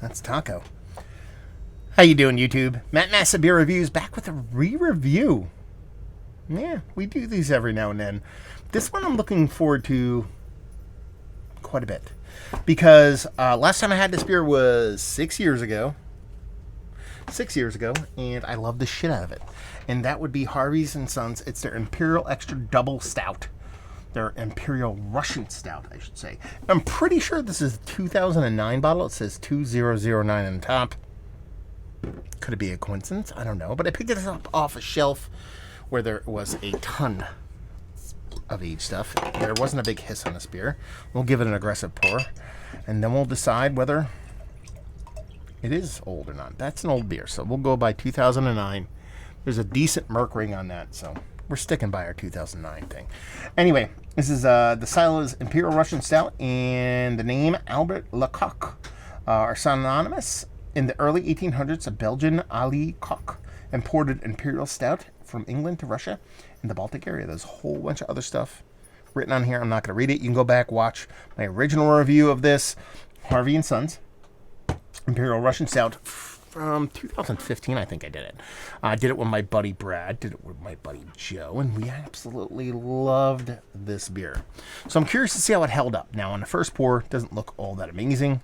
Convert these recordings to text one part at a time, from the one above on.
That's Taco. How you doing, YouTube? Matt Massa Beer Reviews back with a re-review. Yeah, we do these every now and then. This one I'm looking forward to quite a bit. Because last time I had this beer was 6 years ago. 6 years ago, and I love the shit out of it. And that would be Harvey's and Sons. It's their Imperial Extra Double Stout. Their Imperial Russian Stout, I should say. I'm pretty sure this is a 2009 bottle. It says 2009 on the top. Could it be a coincidence? I don't know. But I picked it up off a shelf where there was a ton of aged stuff. There wasn't a big hiss on this beer. We'll give it an aggressive pour, and then we'll decide whether it is old or not. That's an old beer, so we'll go by 2009. There's a decent Merc ring on that, so we're sticking by our 2009 thing. Anyway, this is the style is Imperial Russian Stout, and the name Albert Lecoq are synonymous. In the early 1800s, a Belgian Ali Koch imported Imperial Stout from England to Russia and the Baltic area. There's a whole bunch of other stuff written on here. I'm not going to read it. You can go back, watch my original review of this, Harvey and Sons Imperial Russian Stout from 2015, I think I did it. I did it with my buddy Brad, did it with my buddy Joe, and we absolutely loved this beer. So I'm curious to see how it held up. Now, on the first pour, it doesn't look all that amazing.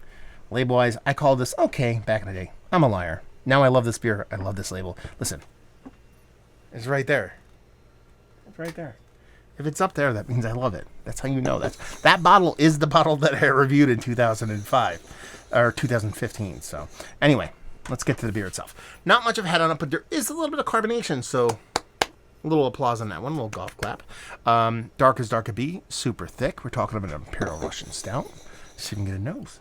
Label-wise, I called this okay back in the day. I'm a liar. Now I love this beer. I love this label. Listen, it's right there. It's right there. If it's up there, that means I love it. That's how you know. That bottle is the bottle that I reviewed in 2005 or 2015. So anyway, let's get to the beer itself. Not much of a head on it, but there is a little bit of carbonation. So a little applause on that one. A little golf clap. Dark as dark could be. Super thick. We're talking about an Imperial Russian Stout. See if you can get a nose.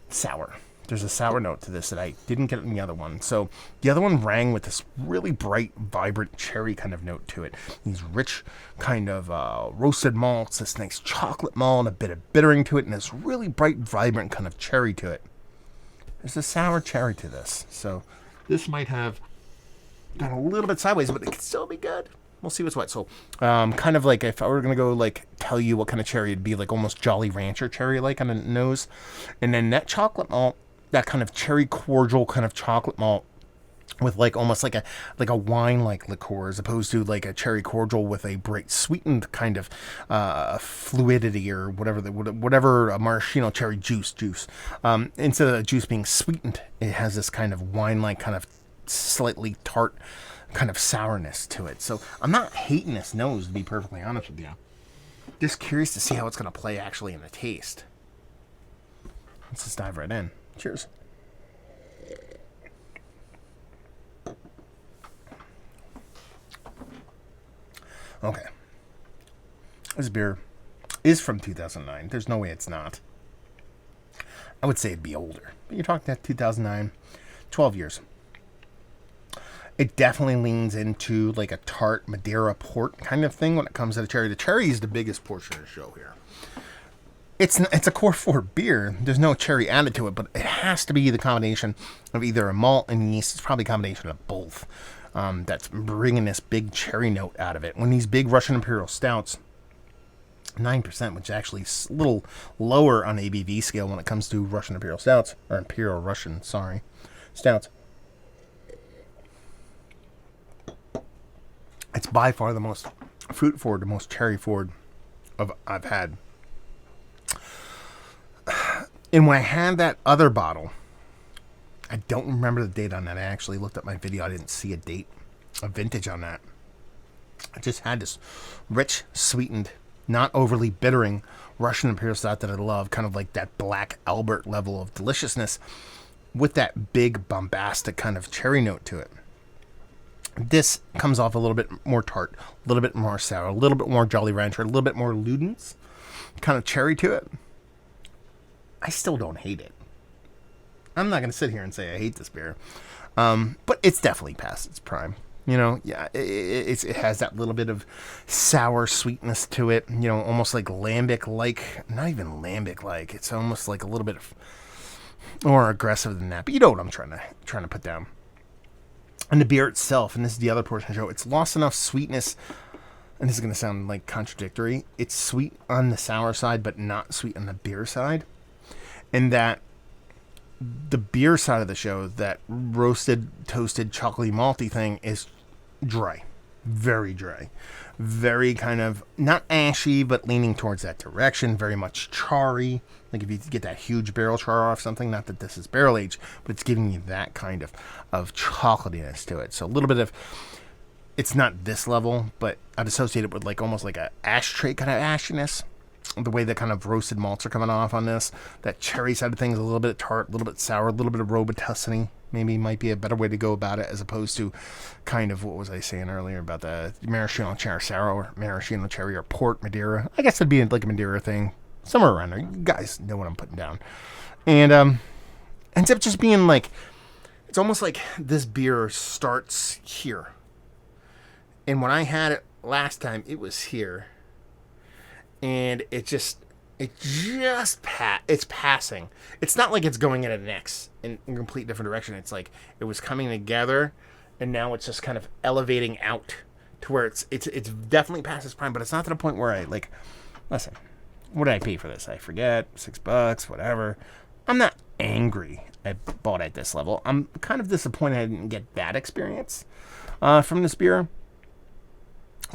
Sour. There's a sour note to this that I didn't get in the other one. So the other one rang with this really bright, vibrant cherry kind of note to it. These rich kind of roasted malts, this nice chocolate malt, and a bit of bittering to it, and this really bright, vibrant kind of cherry to it. There's a sour cherry to this. So this might have gone a little bit sideways, but it could still be good. We'll see what's what. So, kind of like if I were going to go, like, tell you what kind of cherry, it'd be like almost Jolly Rancher cherry-like on the nose. And then that chocolate malt, that kind of cherry cordial kind of chocolate malt with like almost like a wine-like liqueur as opposed to like a cherry cordial with a bright sweetened kind of fluidity or whatever a maraschino cherry juice. Instead of the juice being sweetened, it has this kind of wine-like kind of slightly tart kind of sourness to it. So I'm not hating this nose, to be perfectly honest with you. Just curious to see how it's going to play actually in the taste. Let's just dive right in. Cheers. Okay. This beer is from 2009. There's no way it's not. I would say it'd be older. But you're talking that 2009, 12 years. It definitely leans into like a tart Madeira port kind of thing when it comes to the cherry. The cherry is the biggest portion of the show here. It's a core 4 beer. There's no cherry added to it, but it has to be the combination of either a malt and yeast. It's probably a combination of both that's bringing this big cherry note out of it. When these big Russian Imperial Stouts, 9%, which is actually a little lower on ABV scale when it comes to Russian Imperial Stouts, or Imperial Russian, Stouts. It's by far the most fruit forward, the most cherry forward I've had. And when I had that other bottle, I don't remember the date on that. I actually looked at my video. I didn't see a date, a vintage on that. I just had this rich, sweetened, not overly bittering Russian Imperial Stout that I love, kind of like that Black Albert level of deliciousness with that big, bombastic kind of cherry note to it. This comes off a little bit more tart, a little bit more sour, a little bit more Jolly Rancher, a little bit more Ludens kind of cherry to it. I still don't hate it. I'm not going to sit here and say I hate this beer. But it's definitely past its prime. You know, yeah, it has that little bit of sour sweetness to it. You know, almost like lambic-like. Not even lambic-like. It's almost like a little bit more aggressive than that. But you know what I'm trying to put down. And the beer itself, and this is the other portion of the show, it's lost enough sweetness, and this is going to sound like contradictory. It's sweet on the sour side, but not sweet on the beer side. in that the beer side of the show, that roasted, toasted, chocolatey, malty thing is dry. Very dry. Very kind of, not ashy, but leaning towards that direction. Very much charry. Like if you get that huge barrel char off something, not that this is barrel aged, but it's giving you that kind of chocolatiness to it. So a little bit of, it's not this level, but I'd associate it with like almost like a ashtray kind of ashiness. The way the kind of roasted malts are coming off on this. That cherry side of things, a little bit tart, a little bit sour, a little bit of robustessity. Maybe might be a better way to go about it, as opposed to kind of, what was I saying earlier about the maraschino cherry sour, or maraschino cherry, or port Madeira. I guess it'd be like a Madeira thing, somewhere around there. You guys know what I'm putting down. And ends up just being like, it's almost like this beer starts here. And when I had it last time, it was here. And it's passing. It's not like it's going in a complete different direction. It's like it was coming together, and now it's just kind of elevating out to where it's definitely past its prime, but it's not to the point where I like, listen, what did I pay for this? I forget, $6, whatever. I'm not angry I bought at this level. I'm kind of disappointed I didn't get that experience from this beer,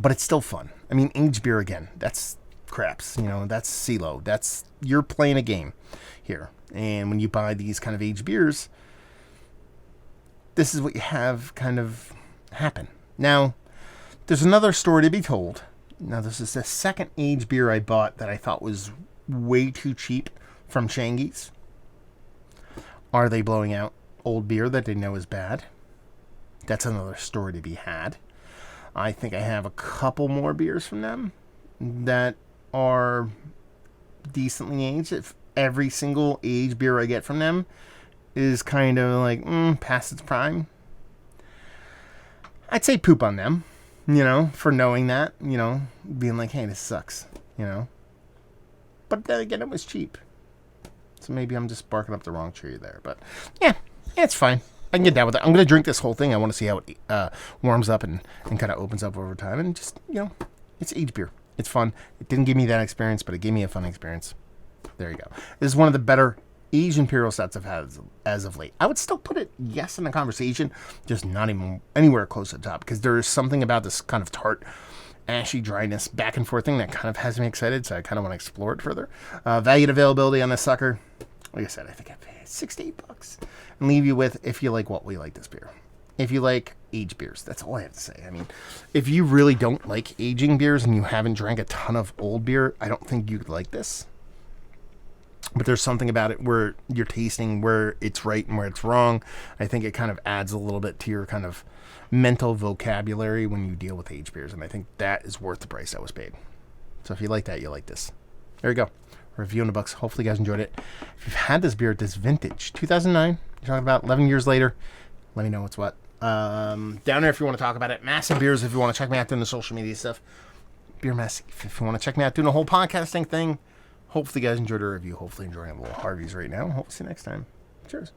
but it's still fun. I mean, aged beer again, that's craps, that's CeeLo. That's, you're playing a game here. And when you buy these kind of aged beers, this is what you have kind of happen. Now, there's another story to be told. Now, this is the second aged beer I bought that I thought was way too cheap from Shangy's. Are they blowing out old beer that they know is bad? That's another story to be had. I think I have a couple more beers from them that are decently aged. If every single aged beer I get from them is kind of like past its prime, I'd say poop on them, for knowing that, being like, hey, this sucks, But then again, it was cheap. So maybe I'm just barking up the wrong tree there. But yeah, it's fine. I can get down with it. I'm going to drink this whole thing. I want to see how it warms up and kind of opens up over time. And just, it's aged beer. It's fun. It didn't give me that experience, but it gave me a fun experience. There you go. This is one of the better aged Imperial stouts I've had as of late. I would still put it, yes, in the conversation, just not even anywhere close to the top, because there is something about this kind of tart, ashy dryness, back and forth thing that kind of has me excited, so I kind of want to explore it further. Value and availability on this sucker, like I said, I think I paid $6 to $8. And leave you with, if you like what we like this beer. If you like aged beers, that's all I have to say. I mean, if you really don't like aging beers and you haven't drank a ton of old beer, I don't think you'd like this. But there's something about it where you're tasting where it's right and where it's wrong. I think it kind of adds a little bit to your kind of mental vocabulary when you deal with aged beers. And I think that is worth the price that was paid. So if you like that, you like this. There you go. Review in the books. Hopefully you guys enjoyed it. If you've had this beer, this vintage, 2009, you're talking about 11 years later, let me know what's what. Down there if you want to talk about it. Massive Beers if you want to check me out doing the social media stuff. Beer Massive if you want to check me out doing the whole podcasting thing. Hopefully you guys enjoyed the review. Hopefully enjoying a little Harvey's right now. Hope to see you next time. Cheers.